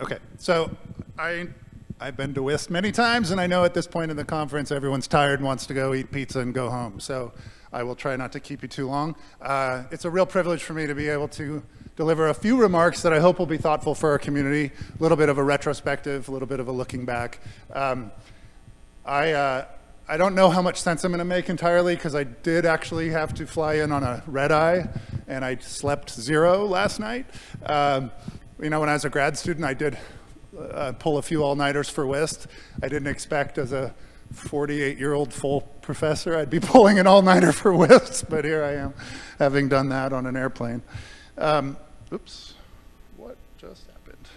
Okay, so I've been to UIST many times, and I know at this point in the conference everyone's tired and wants to go eat pizza and go home. So I will try not to keep you too long. It's a real privilege for me to be able to deliver a few remarks that I hope will be thoughtful for our community, a little bit of a retrospective, a little bit of a looking back. I don't know how much sense I'm going to make entirely because I did actually have to fly in on a red eye, and I slept 0 last night. You know, when I was a grad student, I did pull a few all-nighters for UIST. I didn't expect as a 48-year-old full professor I'd be pulling an all-nighter for UIST, but here I am, having done that on an airplane. Oops, what just happened?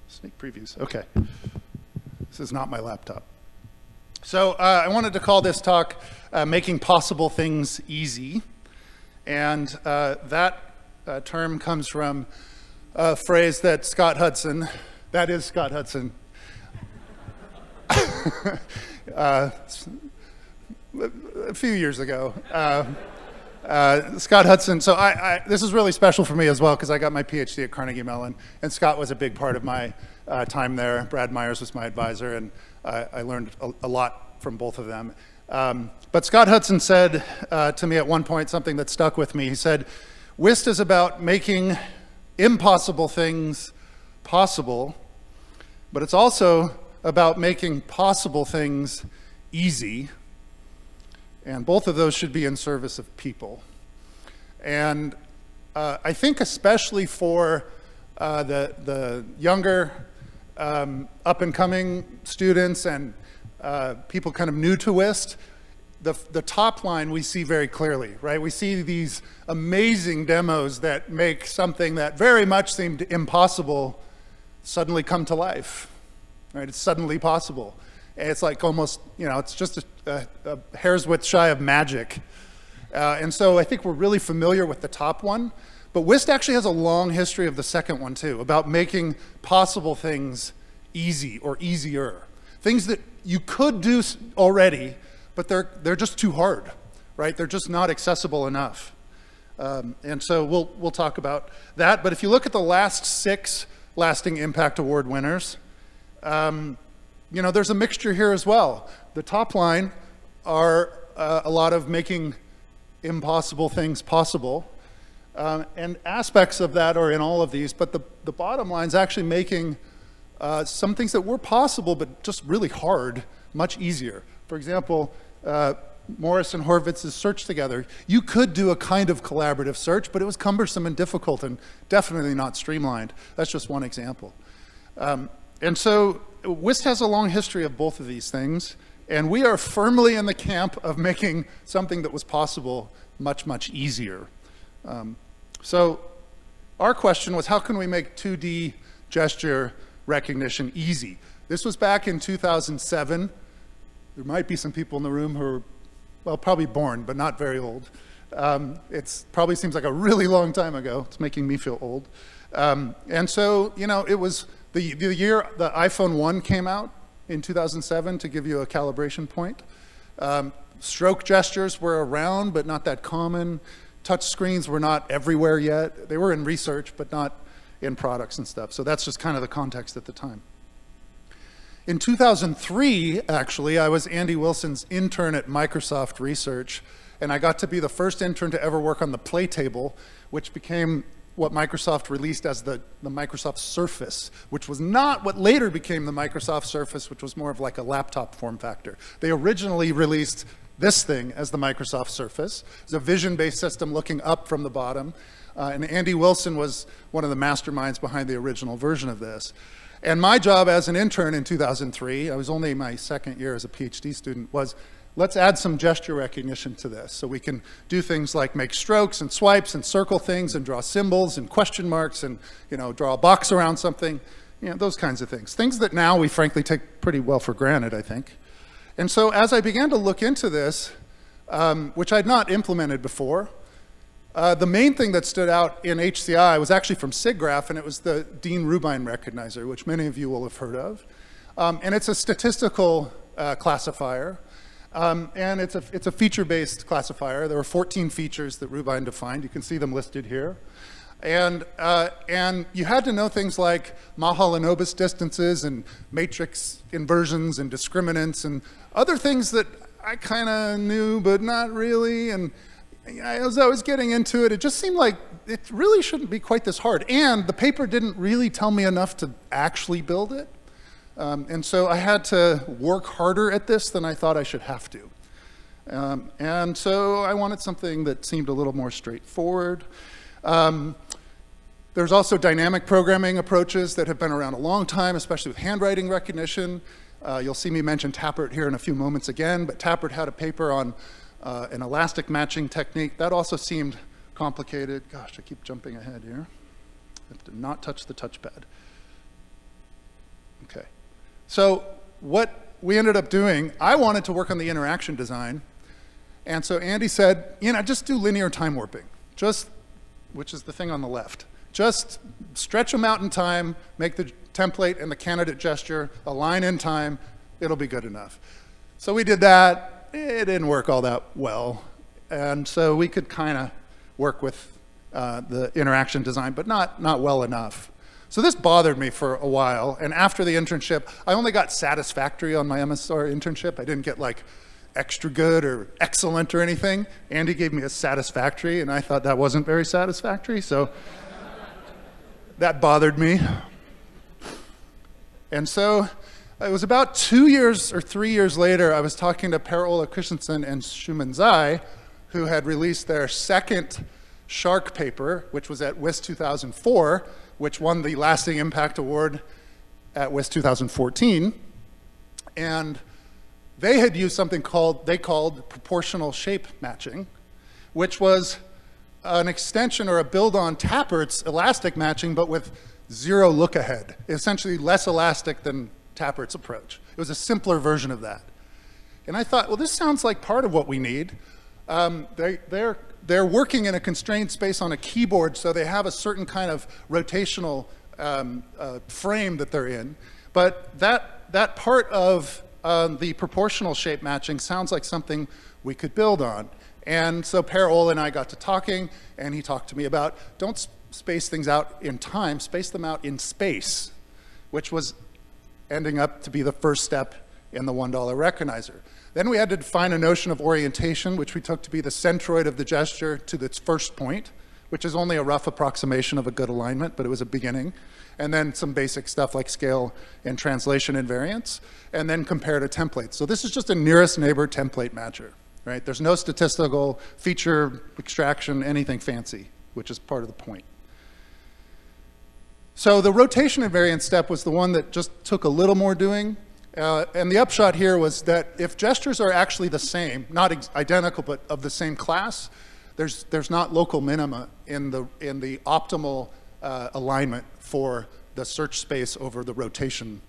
Sneak previews, okay. This is not my laptop. So I wanted to call this talk Making Possible Things Easy. And that term comes from a phrase that Scott Hudson, that is Scott Hudson, a few years ago. Scott Hudson, so this is really special for me as well because I got my PhD at Carnegie Mellon, and Scott was a big part of my time there. Brad Myers was my advisor, and I learned a lot from both of them. But Scott Hudson said to me at one point something that stuck with me. He said, UIST is about making impossible things possible, but it's also about making possible things easy. And both of those should be in service of people. And I think especially for the younger up-and-coming students and people kind of new to UIST, the top line we see very clearly, right? We see these amazing demos that make something that very much seemed impossible suddenly come to life, right? It's suddenly possible. And it's like almost, you know, it's just a hair's width shy of magic. And so I think we're really familiar with the top one, but UIST actually has a long history of the second one too, about making possible things easy or easier. Things that you could do already, but they're just too hard, right? They're just not accessible enough. And so we'll talk about that. But if you look at the last 6 Lasting Impact Award winners, you know, there's a mixture here as well. The top line are a lot of making impossible things possible. And aspects of that are in all of these, but the bottom line is actually making some things that were possible but just really hard much easier. For example, Morris and Horvitz's search together. You could do a kind of collaborative search, but it was cumbersome and difficult and definitely not streamlined. That's just one example. And so UIST has a long history of both of these things, and we are firmly in the camp of making something that was possible much, much easier. So our question was, how can we make 2D gesture recognition easy? This was back in 2007. There might be some people in the room who are, well, probably born, but not very old. It probably seems like a really long time ago. It's making me feel old. And so, you know, it was the year the iPhone 1 came out in 2007, to give you a calibration point. Stroke gestures were around, but not that common. Touch screens were not everywhere yet. They were in research, but not in products and stuff. So that's just kind of the context at the time. In 2003, actually, I was Andy Wilson's intern at Microsoft Research, and I got to be the first intern to ever work on the Play Table, which became what Microsoft released as the Microsoft Surface, which was not what later became the Microsoft Surface, which was more of like a laptop form factor. They originally released this thing as the Microsoft Surface. It's a vision-based system looking up from the bottom. And Andy Wilson was one of the masterminds behind the original version of this. And my job as an intern in 2003, I was only my second year as a PhD student, was let's add some gesture recognition to this so we can do things like make strokes and swipes and circle things and draw symbols and question marks and, you know, draw a box around something, you know, those kinds of things. Things that now we frankly take pretty well for granted, I think. And so as I began to look into this, which I'd not implemented before, the main thing that stood out in HCI was actually from SIGGRAPH, and it was the Dean-Rubin recognizer, which many of you will have heard of. And it's a statistical classifier, and it's a feature-based classifier. There were 14 features that Rubin defined. You can see them listed here. And you had to know things like Mahalanobis distances and matrix inversions and discriminants and other things that I kind of knew, but not really. And as I was getting into it, it just seemed like it really shouldn't be quite this hard. And the paper didn't really tell me enough to actually build it. And so I had to work harder at this than I thought I should have to. And so I wanted something that seemed a little more straightforward. There's also dynamic programming approaches that have been around a long time, especially with handwriting recognition. You'll see me mention Tappert here in a few moments again, but Tappert had a paper on an elastic matching technique. That also seemed complicated. Gosh, I keep jumping ahead here. I have to not touch the touchpad. Okay. So what we ended up doing, I wanted to work on the interaction design. And so Andy said, just do linear time warping, which is the thing on the left. Just stretch them out in time, make the template and the candidate gesture align in time, it'll be good enough. So we did that. It didn't work all that well. And so we could kind of work with the interaction design, but not well enough. So this bothered me for a while. And after the internship, I only got satisfactory on my MSR internship. I didn't get like extra good or excellent or anything. Andy gave me a satisfactory, and I thought that wasn't very satisfactory. So that bothered me. And so it was about 2 years or 3 years later, I was talking to Per-Ola Christensen and Shuman Zai, who had released their second Shark paper, which was at UIST 2004, which won the Lasting Impact Award at UIST 2014. And they had used something they called proportional shape matching, which was an extension or a build on Tappert's elastic matching, but with zero look ahead, essentially less elastic than Tappert's approach. It was a simpler version of that. And I thought, well, this sounds like part of what we need. They're working in a constrained space on a keyboard, so they have a certain kind of rotational frame that they're in. But that part of the proportional shape matching sounds like something we could build on. And so Per-Ola and I got to talking, and he talked to me about, don't space things out in time, space them out in space, which was ending up to be the first step in the $1 recognizer. Then we had to define a notion of orientation, which we took to be the centroid of the gesture to its first point, which is only a rough approximation of a good alignment, but it was a beginning. And then some basic stuff like scale and translation invariance, and then compare to templates. So this is just a nearest neighbor template matcher, right? There's no statistical feature extraction, anything fancy, which is part of the point. So the rotation invariance step was the one that just took a little more doing. And the upshot here was that if gestures are actually the same, not identical, but of the same class, there's not local minima in the optimal alignment for the search space over the rotation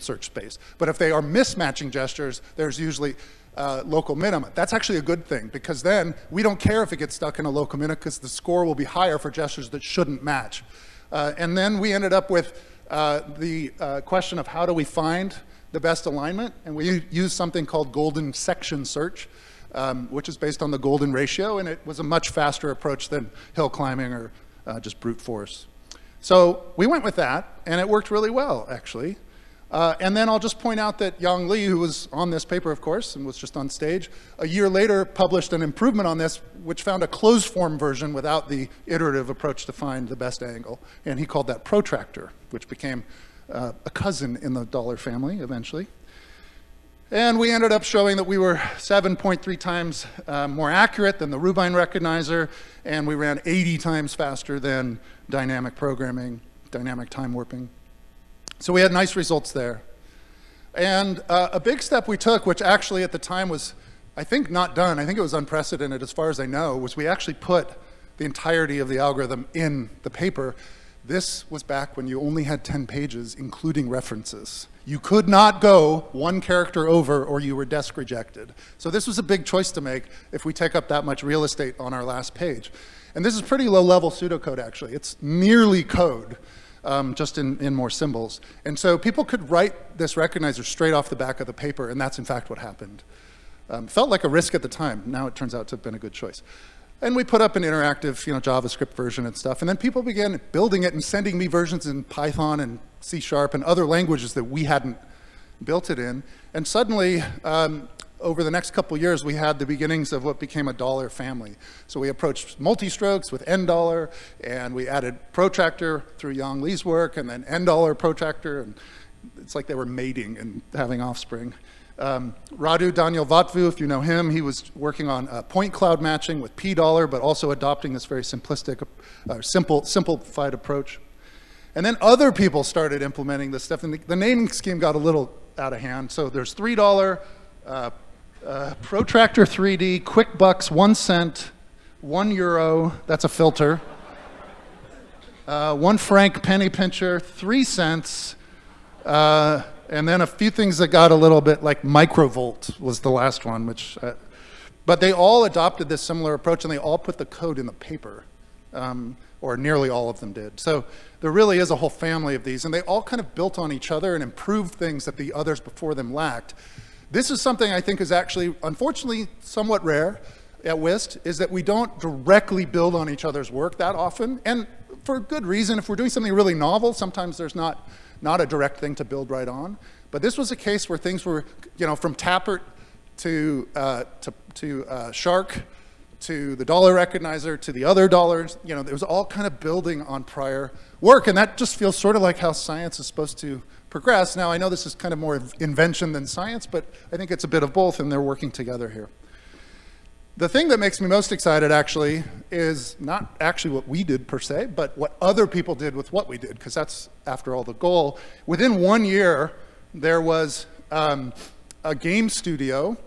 search space. But if they are mismatching gestures, there's usually local minima. That's actually a good thing, because then we don't care if it gets stuck in a local minima, because the score will be higher for gestures that shouldn't match. And then we ended up with the question of how do we find the best alignment, and we used something called golden section search, which is based on the golden ratio, and it was a much faster approach than hill climbing or just brute force. So we went with that, and it worked really well, actually. And then I'll just point out that Yang Li, who was on this paper, of course, and was just on stage, a year later published an improvement on this, which found a closed form version without the iterative approach to find the best angle. And he called that protractor, which became a cousin in the dollar family eventually. And we ended up showing that we were 7.3 times more accurate than the Rubine recognizer, and we ran 80 times faster than dynamic programming, dynamic time warping. So we had nice results there. And a big step we took, which actually at the time was, I think, not done, I think it was unprecedented as far as I know, was we actually put the entirety of the algorithm in the paper. This was back when you only had 10 pages, including references. You could not go one character over or you were desk rejected. So this was a big choice to make if we take up that much real estate on our last page. And this is pretty low-level pseudocode, actually. It's nearly code, just in more symbols. And so people could write this recognizer straight off the back of the paper, and that's in fact what happened. Felt like a risk at the time. Now it turns out to have been a good choice. And we put up an interactive, JavaScript version and stuff. And then people began building it and sending me versions in Python and C# and other languages that we hadn't built it in. And suddenly, over the next couple years, we had the beginnings of what became a dollar family. So we approached multi-strokes with $, and we added protractor through Yang Li's work, and then $, protractor, and it's like they were mating and having offspring. Radu Daniel Vatvu, if you know him, he was working on point cloud matching with $, but also adopting this very simplistic, simplified approach. And then other people started implementing this stuff, and the naming scheme got a little out of hand. So there's $3, Protractor 3D, Quick Bucks, 1 cent, €1, that's a filter, 1 franc penny pincher, 3 cents, and then a few things that got a little bit like microvolt was the last one, which, but they all adopted this similar approach, and they all put the code in the paper, or nearly all of them did. So there really is a whole family of these, and they all kind of built on each other and improved things that the others before them lacked. This is something I think is actually, unfortunately, somewhat rare at UIST, is that we don't directly build on each other's work that often, and for good reason. If we're doing something really novel, sometimes there's not a direct thing to build right on. But this was a case where things were, from Tappert to Shark, to the dollar recognizer, to the other dollars, it was all kind of building on prior work, and that just feels sort of like how science is supposed to progress. Now, I know this is kind of more invention than science, but I think it's a bit of both, and they're working together here. The thing that makes me most excited, actually, is not actually what we did per se, but what other people did with what we did, because that's, after all, the goal. Within 1 year, there was a game studio.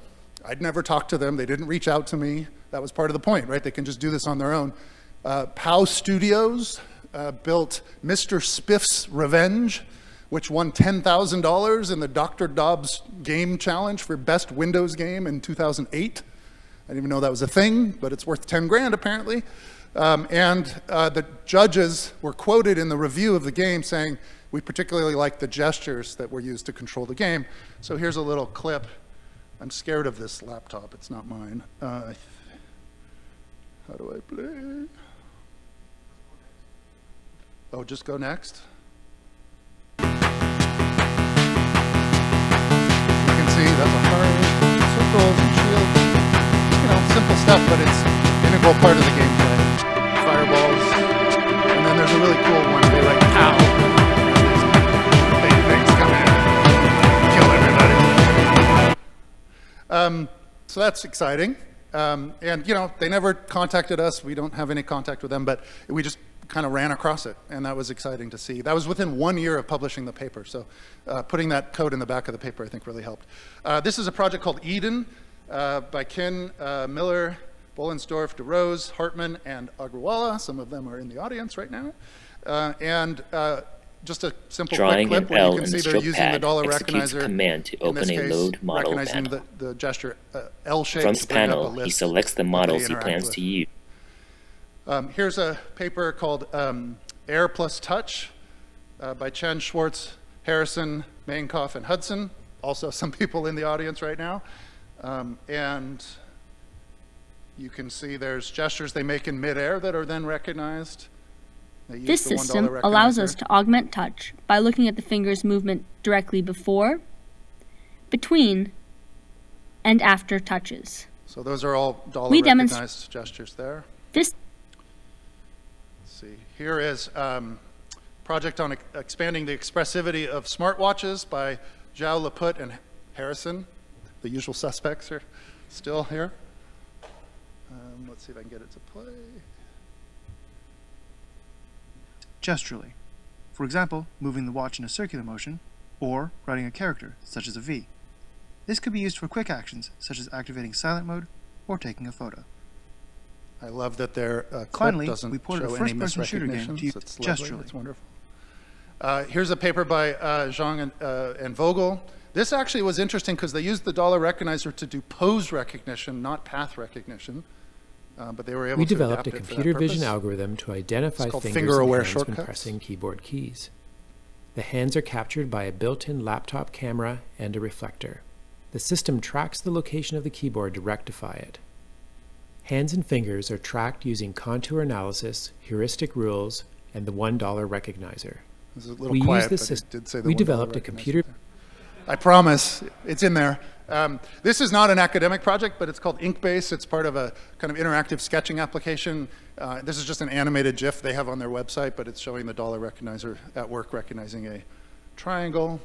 I'd never talked to them. They didn't reach out to me. That was part of the point, right? They can just do this on their own. POW Studios built Mr. Spiff's Revenge, which won $10,000 in the Dr. Dobbs Game Challenge for Best Windows Game in 2008. I didn't even know that was a thing, but it's worth 10 grand apparently. The judges were quoted in the review of the game saying, "We particularly like the gestures that were used to control the game." So here's a little clip. I'm scared of this laptop, it's not mine. How do I play? Oh, just go next. See, that's a heart, circles, and shields. Simple stuff, but it's an integral part of the gameplay. Fireballs, and then there's a really cool one where like, pow! Big things come in, kill everybody. So that's exciting. And they never contacted us. We don't have any contact with them, but we just kind of ran across it, and that was exciting to see. That was within 1 year of publishing the paper, so putting that code in the back of the paper I think really helped. This is a project called Eden by Ken, Miller, Bollensdorf, DeRose, Hartman, and Agrawala. Some of them are in the audience right now. Just a simple quick clip where you can see they're using the dollar recognizer command to open a load model panel. The gesture L shape. From this panel, he selects the models he plans to use. Here's a paper called Air Plus Touch by Chen, Schwartz, Harrison, Mainkoff, and Hudson. Also some people in the audience right now. And you can see there's gestures they make in midair that are then recognized. This system allows us to augment touch by looking at the finger's movement directly before, between, and after touches. So those are all dollar recognized gestures there. This see, here is project on expanding the expressivity of smartwatches by Zhao, Laput, and Harrison. The usual suspects are still here. Let's see if I can get it to play. Gesturally. For example, moving the watch in a circular motion, or writing a character, such as a V. This could be used for quick actions, such as activating silent mode or taking a photo. I love that their clip Finally, doesn't we ported show a any first-person shooter game to use It's gesturally. lovely. It's wonderful. Here's a paper by Zhang and Vogel. This actually was interesting because they used the dollar recognizer to do pose recognition, not path recognition. But they were able We to developed a adapt it for computer that vision purpose. algorithm to identify It's called fingers and finger-aware hands when shortcuts. pressing keyboard keys. The hands are captured by a built-in laptop camera and a reflector. The system tracks the location of the keyboard to rectify it. Hands and fingers are tracked using contour analysis, heuristic rules, and the $1 recognizer. This is a little quiet, but it did say the we $1 developed a recognizer computer. there. I promise, it's in there. This is not an academic project, but it's called InkBase. It's part of a kind of interactive sketching application. This is just an animated GIF they have on their website, but it's showing the dollar recognizer at work recognizing a triangle.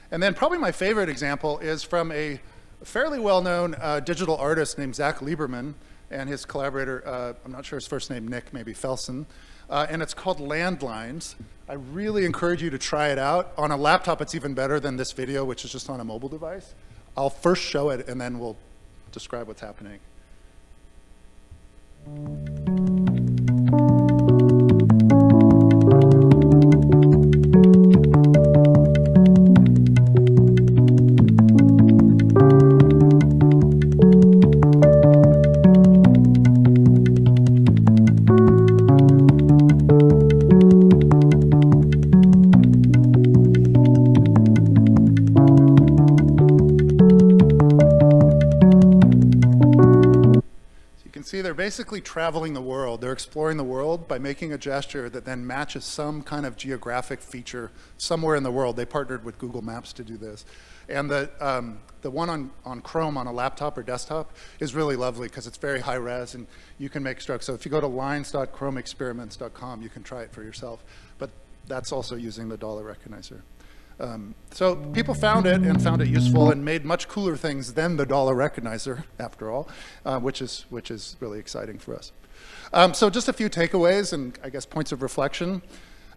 And then probably my favorite example is from a fairly well-known digital artist named Zach Lieberman and his collaborator, I'm not sure his first name, Nick, maybe Felsen. And it's called Landlines. I really encourage you to try it out. On a laptop, it's even better than this video, which is just on a mobile device. I'll first show it, and then we'll describe what's happening. See, they're basically traveling the world. They're exploring the world by making a gesture that then matches some kind of geographic feature somewhere in the world. They partnered with Google Maps to do this. And the one on Chrome on a laptop or desktop is really lovely because it's very high res and you can make strokes. So if you go to lines.chromeexperiments.com, you can try it for yourself. But that's also using the dollar recognizer. So people found it and found it useful and made much cooler things than the dollar recognizer, after all, which is really exciting for us. So just a few takeaways and I guess points of reflection.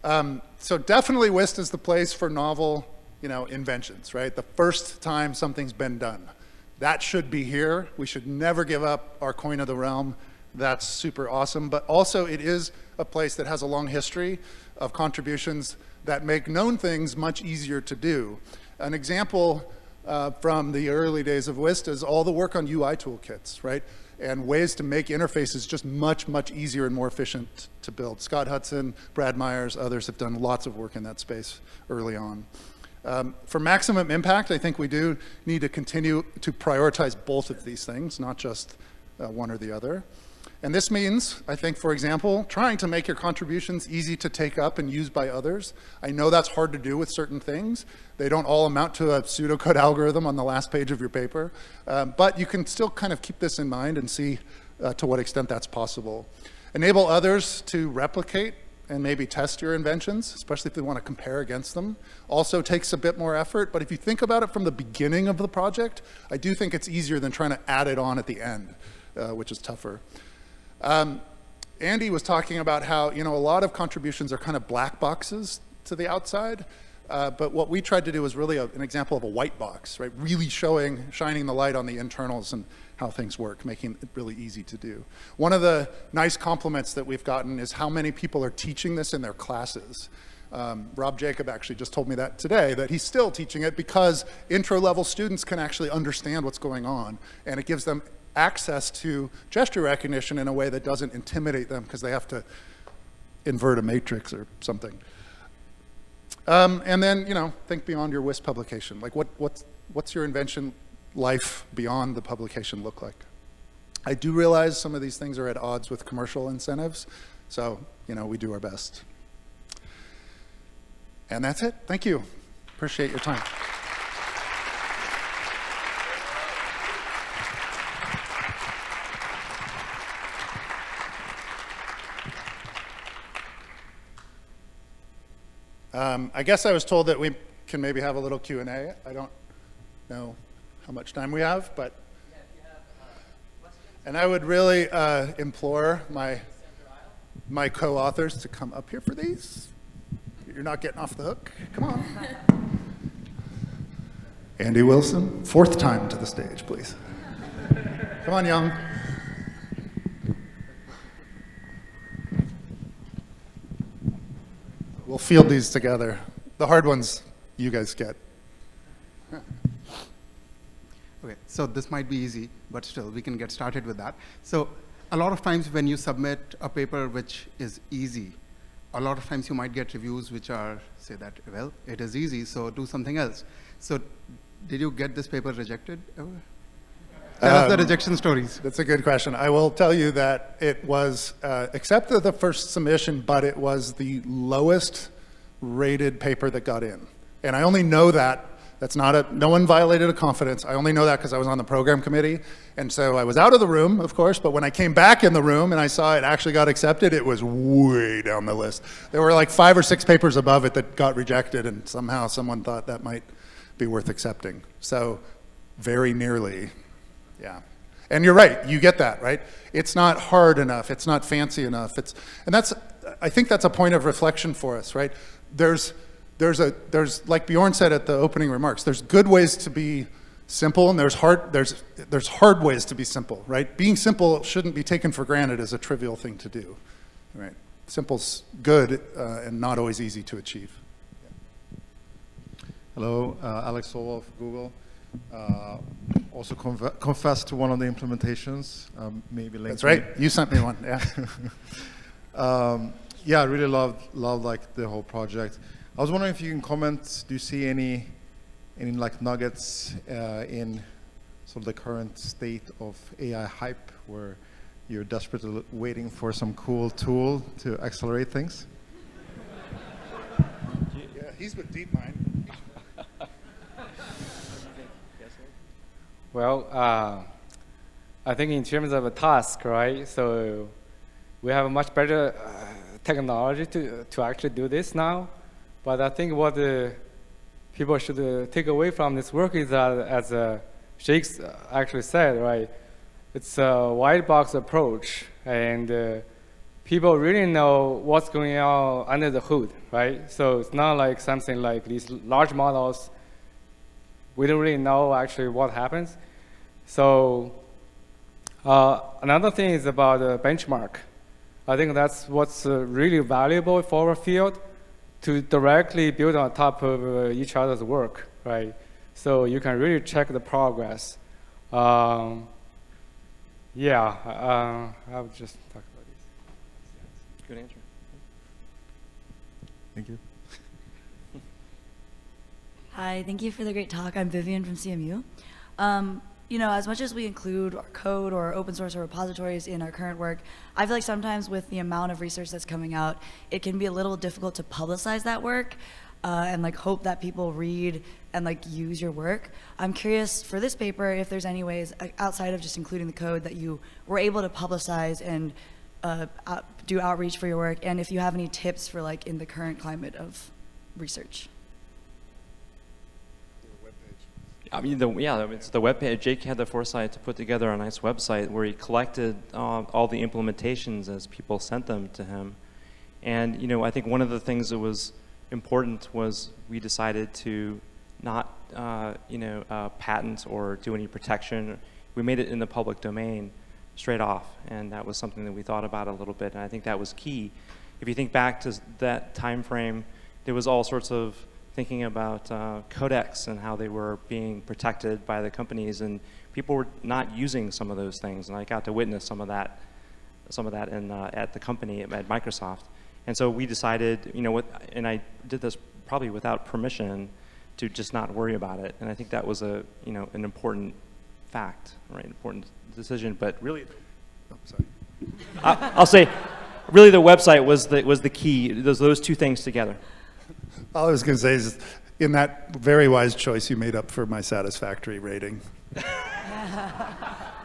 So definitely UIST is the place for novel, inventions, right? The first time something's been done. That should be here. We should never give up our coin of the realm. That's super awesome. But also it is a place that has a long history of contributions that make known things much easier to do. An example from the early days of UIST is all the work on UI toolkits, right? And ways to make interfaces just much, much easier and more efficient to build. Scott Hudson, Brad Myers, others have done lots of work in that space early on. For maximum impact, I think we do need to continue to prioritize both of these things, not just one or the other. And this means, I think, for example, trying to make your contributions easy to take up and use by others. I know that's hard to do with certain things. They don't all amount to a pseudocode algorithm on the last page of your paper. But you can still kind of keep this in mind and see to what extent that's possible. Enable others to replicate and maybe test your inventions, especially if they want to compare against them. Also takes a bit more effort, but if you think about it from the beginning of the project, I do think it's easier than trying to add it on at the end, which is tougher. Andy was talking about how, a lot of contributions are kind of black boxes to the outside, but what we tried to do was really an example of a white box, right? Really shining the light on the internals and how things work, making it really easy to do. One of the nice compliments that we've gotten is how many people are teaching this in their classes. Rob Jacob actually just told me that today, that he's still teaching it because intro-level students can actually understand what's going on, and it gives them access to gesture recognition in a way that doesn't intimidate them because they have to invert a matrix or something. And then, think beyond your UIST publication. Like what's your invention life beyond the publication look like? I do realize some of these things are at odds with commercial incentives, so, we do our best. And that's it. Thank you. Appreciate your time. I guess I was told that we can maybe have a little Q&A. I don't know how much time we have, but and I would really implore my co-authors to come up here for these. You're not getting off the hook. Come on. Andy Wilson, 4th time to the stage, please. Come on, Young. We'll field these together. The hard ones you guys get. Okay, so this might be easy, but still, we can get started with that. So a lot of times when you submit a paper which is easy, a lot of times you might get reviews which are, say that, well, it is easy, so do something else. So did you get this paper rejected ever? Tell us the rejection stories. That's a good question. I will tell you that it was accepted the first submission, but it was the lowest rated paper that got in. And I only know that. That's not no one violated a confidence. I only know that because I was on the program committee. And so I was out of the room, of course, but when I came back in the room and I saw it actually got accepted, it was way down the list. There were like 5 or 6 papers above it that got rejected, and somehow someone thought that might be worth accepting. So very nearly, yeah. And you're right, you get that, right? It's not hard enough, it's not fancy enough. I think that's a point of reflection for us, right? There's like Bjorn said at the opening remarks, there's good ways to be simple and there's hard ways to be simple, right? Being simple shouldn't be taken for granted as a trivial thing to do, right? Simple's good and not always easy to achieve. Hello, Alex Solov of Google. Also confessed to one of the implementations, maybe later. That's right, you sent me one, yeah. Yeah, I really loved like the whole project. I was wondering if you can comment, do you see any like nuggets in sort of the current state of AI hype where you're desperately waiting for some cool tool to accelerate things? Yeah, he's with DeepMind. Well, I think in terms of a task, right? So we have a much better technology to actually do this now. But I think what people should take away from this work is that, as Shakes actually said, right? It's a white box approach, and people really know what's going on under the hood, right? So it's not like something like these large models. We don't really know actually what happens. So another thing is about the benchmark. I think that's what's really valuable for our field, to directly build on top of each other's work, right? So you can really check the progress. Yeah, I would just talk about this. Good answer. Thank you. Hi, thank you for the great talk. I'm Vivian from CMU. You know, as much as we include our code or open source or repositories in our current work, I feel like sometimes with the amount of research that's coming out, it can be a little difficult to publicize that work and like hope that people read and like use your work. I'm curious for this paper if there's any ways outside of just including the code that you were able to publicize and do outreach for your work, and if you have any tips for like in the current climate of research. I mean, it's the webpage. Jake had the foresight to put together a nice website where he collected all the implementations as people sent them to him. And, you know, I think one of the things that was important was we decided to not, patent or do any protection. We made it in the public domain straight off, and that was something that we thought about a little bit, and I think that was key. If you think back to that time frame, there was all sorts of thinking about codecs and how they were being protected by the companies, and people were not using some of those things, and I got to witness some of that at the company at Microsoft. And so we decided, and I did this probably without permission, to just not worry about it. And I think that was an important fact, right? Important decision. But really, I'll say, really, the website was the key. Those two things together. All I was going to say is, in that very wise choice, you made up for my satisfactory rating.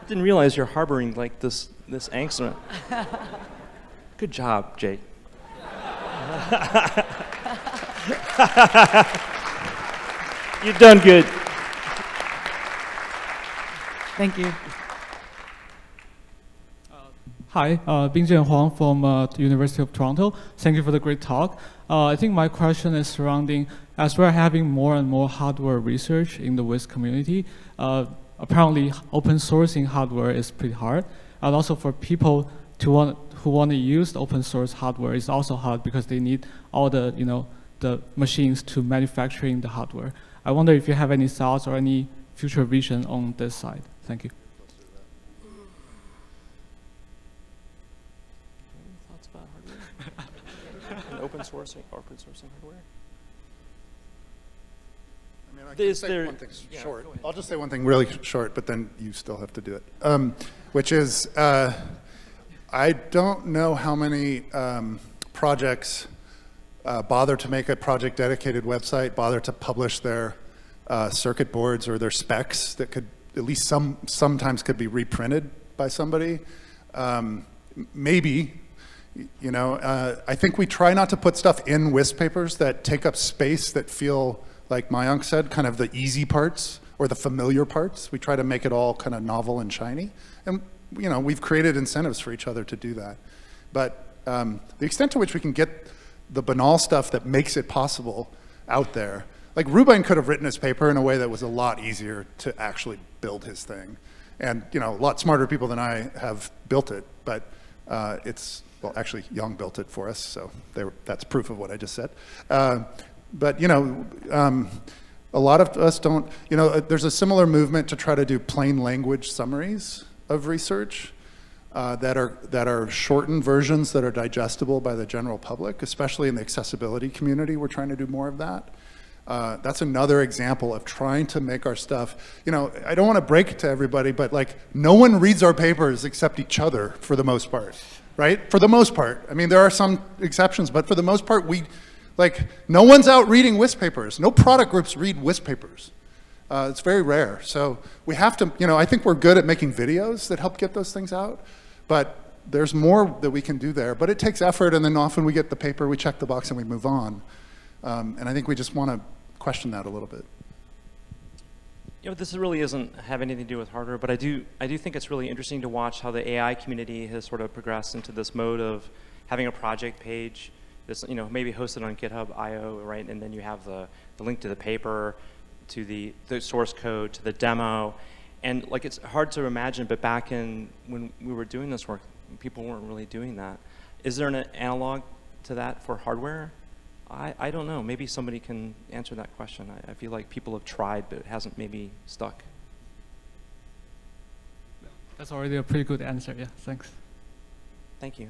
Didn't realize you're harboring like this angst. Good job, Jake. You've done good. Thank you. Hi, Bingjian Huang from the University of Toronto. Thank you for the great talk. I think my question is surrounding, as we're having more and more hardware research in the WIST community, apparently open sourcing hardware is pretty hard. And also for people who want to use the open source hardware is also hard because they need all the, the machines to manufacturing the hardware. I wonder if you have any thoughts or any future vision on this side. Thank you. Thoughts about hardware? Open sourcing hardware? I mean, I can say one thing short. I'll just say one thing really short, but then you still have to do it. Which is, I don't know how many projects bother to make a project dedicated website, bother to publish their circuit boards or their specs that could at least sometimes could be reprinted by somebody. Maybe, you know, I think we try not to put stuff in WIST papers that take up space that feel, like Mayank said, kind of the easy parts or the familiar parts. We try to make it all kind of novel and shiny. And, you know, we've created incentives for each other to do that. But the extent to which we can get the banal stuff that makes it possible out there, like Rubin could have written his paper in a way that was a lot easier to actually build his thing. And, you know, a lot smarter people than I have built it, but well, actually, Young built it for us, so that's proof of what I just said. But, you know, a lot of us don't, you know, there's a similar movement to try to do plain language summaries of research that are shortened versions that are digestible by the general public, especially in the accessibility community. We're trying to do more of that. That's another example of trying to make our stuff, you know, I don't want to break it to everybody, but like no one reads our papers except each other for the most part, right? For the most part. I mean, there are some exceptions, but for the most part, no one's out reading WIST papers. No product groups read WIST papers. It's very rare. So we have to, you know, I think we're good at making videos that help get those things out, but there's more that we can do there. But it takes effort, and then often we get the paper, we check the box, and we move on. And I think we just want to question that a little bit. You know, this really doesn't have anything to do with hardware, but I do think it's really interesting to watch how the AI community has sort of progressed into this mode of having a project page, this, you know, maybe hosted on GitHub.io, right? And then you have the link to the paper, to the source code, to the demo. And like, it's hard to imagine, but back in when we were doing this work, people weren't really doing that. Is there an analog to that for hardware? I don't know. Maybe somebody can answer that question. I feel like people have tried, but it hasn't maybe stuck. That's already a pretty good answer. Yeah, thanks. Thank you.